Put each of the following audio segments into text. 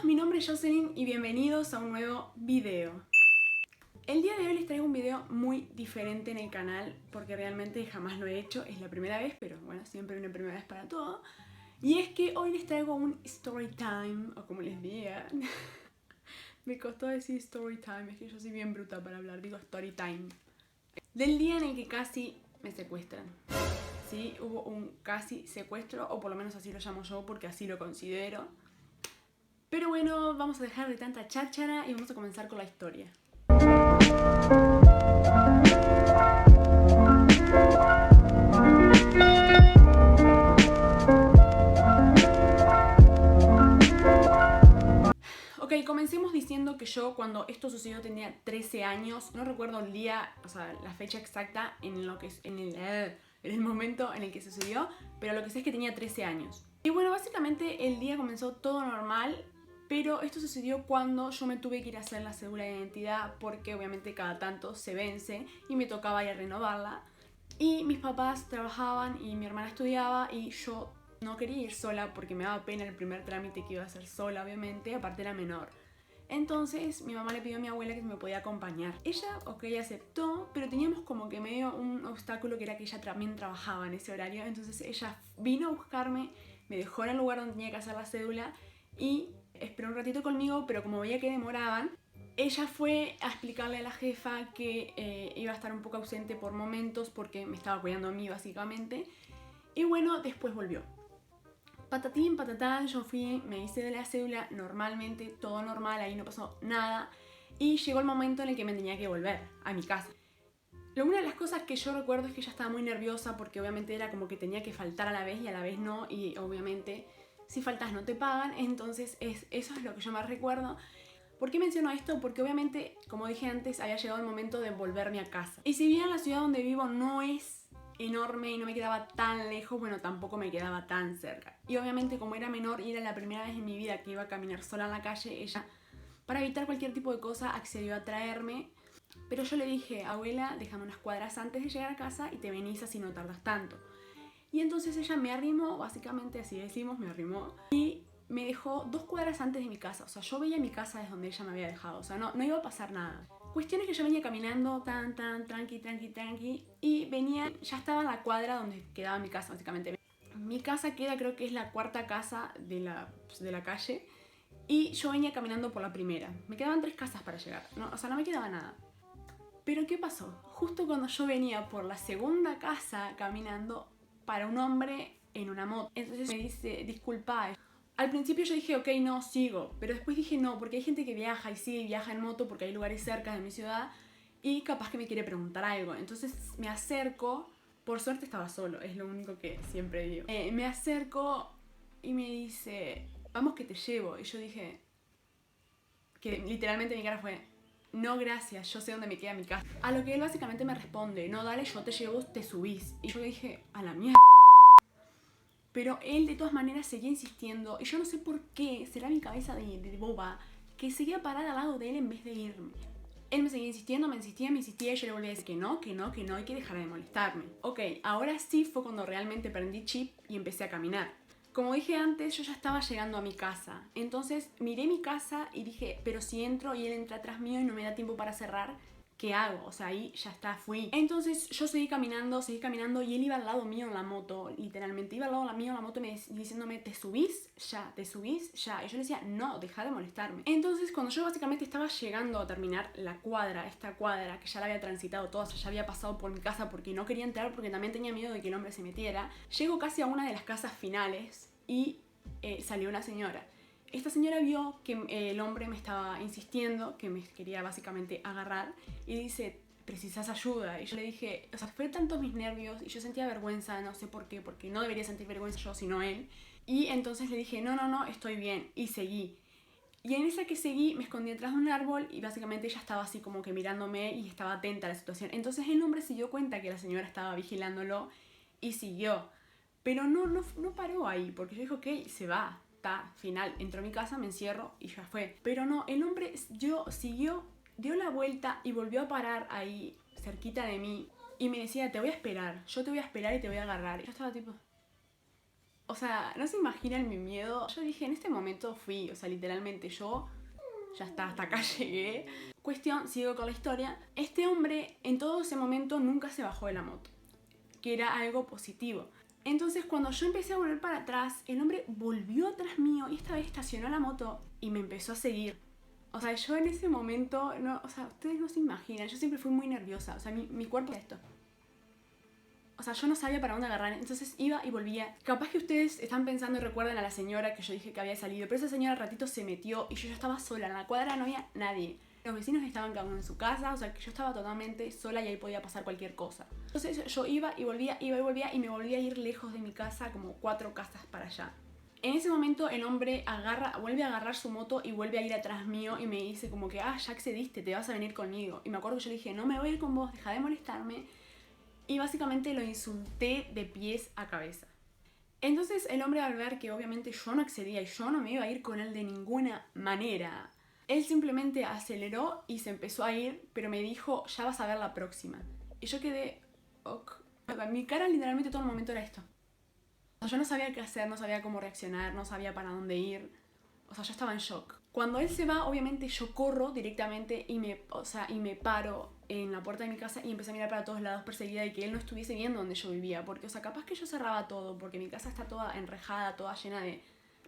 mi nombre es Jocelyn y bienvenidos a un nuevo video. El día de hoy les traigo un video muy diferente en el canal porque realmente jamás lo he hecho, es la primera vez, pero bueno, siempre hay una primera vez para todo. Y es que hoy les traigo un story time, o como les diga. Me costó decir story time, es que yo soy bien bruta para hablar, digo story time. Del día en el que casi me secuestran. Sí, hubo un casi secuestro, o por lo menos así lo llamo yo porque así lo considero. Pero bueno, vamos a dejar de tanta cháchara y vamos a comenzar con la historia. Ok, comencemos diciendo que yo cuando esto sucedió tenía 13 años. No recuerdo el día, o sea, la fecha exacta en el momento en el que sucedió, pero lo que sé es que tenía 13 años. Y bueno, básicamente el día comenzó todo normal, pero esto sucedió cuando yo me tuve que ir a hacer la cédula de identidad porque obviamente cada tanto se vence y me tocaba ir a renovarla. Y mis papás trabajaban y mi hermana estudiaba y yo no quería ir sola porque me daba pena el primer trámite que iba a hacer sola, obviamente, aparte era menor. Entonces mi mamá le pidió a mi abuela que me podía acompañar. Ella, ok, aceptó, pero teníamos como que medio un obstáculo que era que ella también trabajaba en ese horario. Entonces ella vino a buscarme, me dejó en el lugar donde tenía que hacer la cédula y esperó un ratito conmigo, pero como veía que demoraban, ella fue a explicarle a la jefa que iba a estar un poco ausente por momentos porque me estaba cuidando a mí básicamente. Y bueno, después volvió. Patatín, patatán, yo fui, me hice de la cédula normalmente, todo normal, ahí no pasó nada. Y llegó el momento en el que me tenía que volver a mi casa. Una de las cosas que yo recuerdo es que ella estaba muy nerviosa porque obviamente era como que tenía que faltar a la vez y a la vez no. Y obviamente si faltas no te pagan, entonces eso es lo que yo más recuerdo. ¿Por qué menciono esto? Porque obviamente, como dije antes, había llegado el momento de volverme a casa. Y si bien la ciudad donde vivo no es enorme y no me quedaba tan lejos, bueno, tampoco me quedaba tan cerca. Y obviamente como era menor y era la primera vez en mi vida que iba a caminar sola en la calle, ella, para evitar cualquier tipo de cosa, accedió a traerme. Pero yo le dije, abuela, déjame unas cuadras antes de llegar a casa y te venís así no tardas tanto. Y entonces ella me arrimó, básicamente así decimos, me arrimó. Y me dejó 2 cuadras antes de mi casa. O sea, yo veía mi casa desde donde ella me había dejado. O sea, no iba a pasar nada. Cuestión es que yo venía caminando tranqui. Y venía, ya estaba en la cuadra donde quedaba mi casa, básicamente. Mi casa queda, creo que es la 4ª casa de la calle. Y yo venía caminando por la primera. Me quedaban 3 casas para llegar. No, o sea, no me quedaba nada. Pero ¿qué pasó? Justo cuando yo venía por la 2ª casa caminando, para un hombre en una moto. Entonces me dice, disculpa. Al principio yo dije, ok, no, sigo. Pero después dije, no, porque hay gente que viaja y sigue y viaja en moto porque hay lugares cerca de mi ciudad y capaz que me quiere preguntar algo. Entonces me acerco, por suerte estaba solo, es lo único que siempre digo. Me acerco y me dice, vamos que te llevo. Y yo dije, que literalmente mi cara fue, no gracias, yo sé dónde me queda mi casa. A lo que él básicamente me responde, no dale, yo te llevo, te subís. Y yo dije, a la mierda. Pero él de todas maneras seguía insistiendo y yo no sé por qué, será mi cabeza de boba, que seguía parada al lado de él en vez de irme. Él me seguía insistiendo, me insistía y yo le volvía a decir que no, hay que dejar de molestarme. Ok, ahora sí fue cuando realmente prendí chip y empecé a caminar. Como dije antes, yo ya estaba llegando a mi casa. Entonces miré mi casa y dije, pero si entro y él entra atrás mío y no me da tiempo para cerrar, ¿qué hago? O sea, ahí ya está, fui. Entonces yo seguí caminando y él iba al lado mío en la moto, literalmente. Iba al lado mío en la moto diciéndome, ¿te subís? Ya, ¿te subís? Ya. Y yo le decía, no, deja de molestarme. Entonces cuando yo básicamente estaba llegando a terminar esta cuadra, que ya la había transitado toda, o sea, ya había pasado por mi casa porque no quería entrar porque también tenía miedo de que el hombre se metiera, llego casi a una de las casas finales y salió una señora. Esta señora vio que el hombre me estaba insistiendo, que me quería básicamente agarrar, y dice, ¿precisas ayuda? Y yo le dije, o sea, fue tantos mis nervios y yo sentía vergüenza, no sé por qué, porque no debería sentir vergüenza yo, sino él. Y entonces le dije, no, estoy bien, y seguí. Y en esa que seguí me escondí detrás de un árbol y básicamente ella estaba así como que mirándome y estaba atenta a la situación. Entonces el hombre se dio cuenta que la señora estaba vigilándolo y siguió. Pero no paró ahí, porque yo dije, ok, se va, está, final. Entró a mi casa, me encierro y ya fue. Pero no, el hombre siguió, dio la vuelta y volvió a parar ahí, cerquita de mí. Y me decía, te voy a esperar, yo te voy a esperar y te voy a agarrar. Y yo estaba tipo, O sea, no se imaginan mi miedo. Yo dije, en este momento fui, o sea, literalmente yo, ya está, hasta acá llegué. Cuestión, sigo con la historia. Este hombre en todo ese momento nunca se bajó de la moto, que era algo positivo. Entonces cuando yo empecé a volver para atrás, el hombre volvió atrás mío y esta vez estacionó la moto y me empezó a seguir. O sea, yo en ese momento, no, o sea, ustedes no se imaginan, yo siempre fui muy nerviosa, o sea, mi cuerpo era esto. O sea, yo no sabía para dónde agarrar, entonces iba y volvía. Capaz que ustedes están pensando y recuerdan a la señora que yo dije que había salido, pero esa señora al ratito se metió y yo ya estaba sola, en la cuadra no había nadie. Los vecinos estaban cada uno en su casa, o sea que yo estaba totalmente sola y ahí podía pasar cualquier cosa. Entonces yo iba y volvía y me volvía a ir lejos de mi casa, como 4 casas para allá. En ese momento el hombre vuelve a agarrar su moto y vuelve a ir atrás mío y me dice como que, ya accediste, te vas a venir conmigo. Y me acuerdo que yo le dije, no me voy a ir con vos, deja de molestarme. Y básicamente lo insulté de pies a cabeza. Entonces el hombre, al ver que obviamente yo no accedía y yo no me iba a ir con él de ninguna manera, él simplemente aceleró y se empezó a ir, pero me dijo, ya vas a ver la próxima. Y yo quedé, ok. Mi cara literalmente todo el momento era esto. O sea, yo no sabía qué hacer, no sabía cómo reaccionar, no sabía para dónde ir. O sea, yo estaba en shock. Cuando él se va, obviamente yo corro directamente y me paro en la puerta de mi casa y empecé a mirar para todos lados perseguida de que él no estuviese viendo donde yo vivía. Porque, o sea, capaz que yo cerraba todo, porque mi casa está toda enrejada, toda llena de,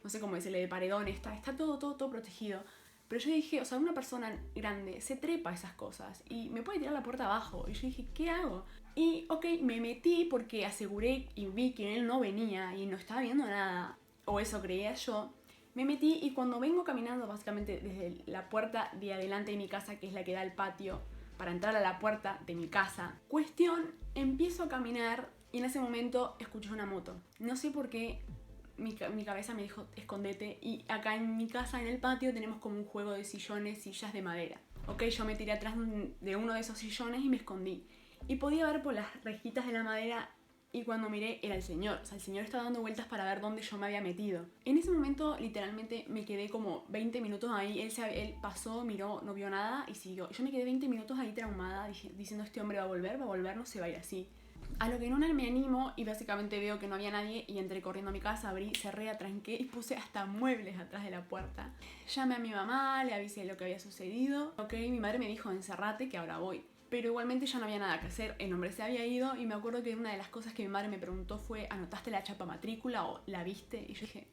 no sé cómo decirle, de paredones, está todo protegido. Pero yo dije, o sea, una persona grande se trepa a esas cosas y me puede tirar la puerta abajo. Y yo dije, ¿qué hago? Y, ok, me metí porque aseguré y vi que él no venía y no estaba viendo nada. O eso creía yo. Me metí y cuando vengo caminando básicamente desde la puerta de adelante de mi casa, que es la que da al patio, para entrar a la puerta de mi casa, empiezo a caminar y en ese momento escuché una moto. No sé por qué mi cabeza me dijo, escondete. Y acá en mi casa, en el patio, tenemos como un juego de sillas de madera. Ok, yo me tiré atrás de uno de esos sillones y me escondí. Y podía ver por las rejitas de la madera. Y cuando miré, era el señor. O sea, el señor estaba dando vueltas para ver dónde yo me había metido. En ese momento, literalmente, me quedé como 20 minutos ahí. Él pasó, miró, no vio nada y siguió. Yo me quedé 20 minutos ahí traumada, diciendo, este hombre va a volver, no se va a ir así. A lo que en una me animo y básicamente veo que no había nadie y entré corriendo a mi casa, abrí, cerré, atranqué y puse hasta muebles atrás de la puerta. Llamé a mi mamá, le avisé lo que había sucedido. Ok, mi madre me dijo, encerrate que ahora voy. Pero igualmente ya no había nada que hacer, el hombre se había ido y me acuerdo que una de las cosas que mi madre me preguntó fue, ¿anotaste la chapa matrícula o la viste? Y yo dije,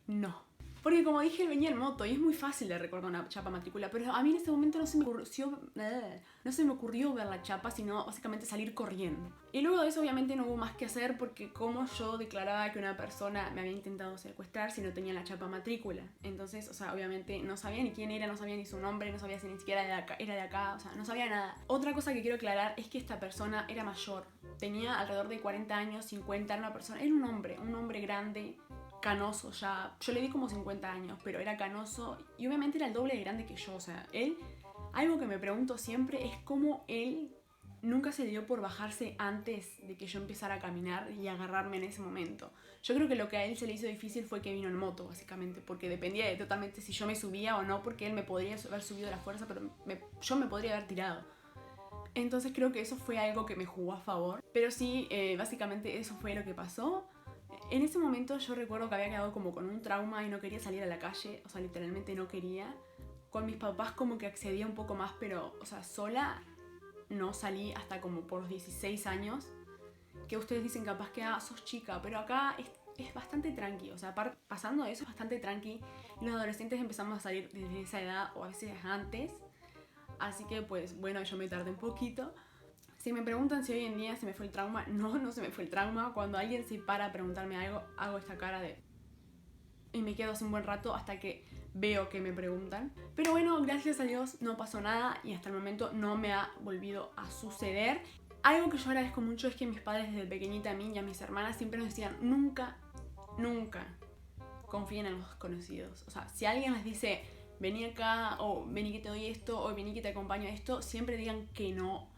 no. Porque como dije, él venía en moto y es muy fácil de recordar una chapa matrícula, pero a mí en ese momento no se me ocurrió ver la chapa, sino básicamente salir corriendo. Y luego de eso obviamente no hubo más que hacer porque como yo declaraba que una persona me había intentado secuestrar si no tenía la chapa matrícula. Entonces, o sea, obviamente no sabía ni quién era, no sabía ni su nombre, no sabía si ni siquiera era de acá, o sea, no sabía nada. Otra cosa que quiero aclarar es que esta persona era mayor, tenía alrededor de 40 años, 50, era un hombre grande, canoso ya. Yo le di como 50 años, pero era canoso y obviamente era el doble de grande que yo. O sea, él, algo que me pregunto siempre es cómo él nunca se dio por bajarse antes de que yo empezara a caminar y agarrarme en ese momento. Yo creo que lo que a él se le hizo difícil fue que vino en moto, básicamente, porque dependía de totalmente si yo me subía o no, porque él me podría haber subido a la fuerza, pero yo me podría haber tirado. Entonces creo que eso fue algo que me jugó a favor. Pero sí, básicamente eso fue lo que pasó. En ese momento yo recuerdo que había quedado como con un trauma y no quería salir a la calle, o sea, literalmente no quería. Con mis papás como que accedía un poco más, pero, o sea, sola no salí hasta como por los 16 años. Que ustedes dicen capaz que, sos chica, pero acá es bastante tranqui, o sea, pasando de eso es bastante tranqui. Y los adolescentes empezamos a salir desde esa edad o a veces antes. Así que pues bueno, yo me tardé un poquito. Si me preguntan si hoy en día se me fue el trauma, no se me fue el trauma. Cuando alguien se para a preguntarme algo, hago esta cara de... y me quedo hace un buen rato hasta que veo que me preguntan. Pero bueno, gracias a Dios no pasó nada y hasta el momento no me ha volvido a suceder. Algo que yo agradezco mucho es que mis padres desde pequeñita a mí y a mis hermanas siempre nos decían nunca confíen en los desconocidos. O sea, si alguien les dice vení acá o vení que te doy esto o vení que te acompaño a esto, siempre digan que no.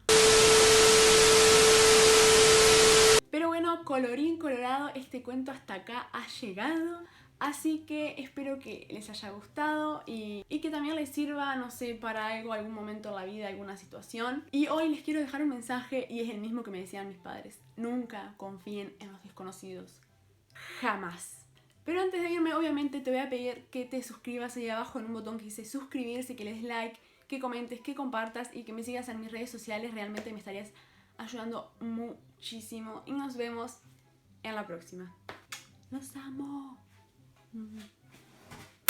Pero bueno, colorín colorado, este cuento hasta acá ha llegado. Así que espero que les haya gustado y que también les sirva, no sé, para algo, algún momento en la vida, alguna situación. Y hoy les quiero dejar un mensaje y es el mismo que me decían mis padres. Nunca confíen en los desconocidos. Jamás. Pero antes de irme, obviamente te voy a pedir que te suscribas ahí abajo en un botón que dice suscribirse, que le des like, que comentes, que compartas y que me sigas en mis redes sociales. Realmente me estarías ayudando muchísimo. Y nos vemos en la próxima. ¡Los amo!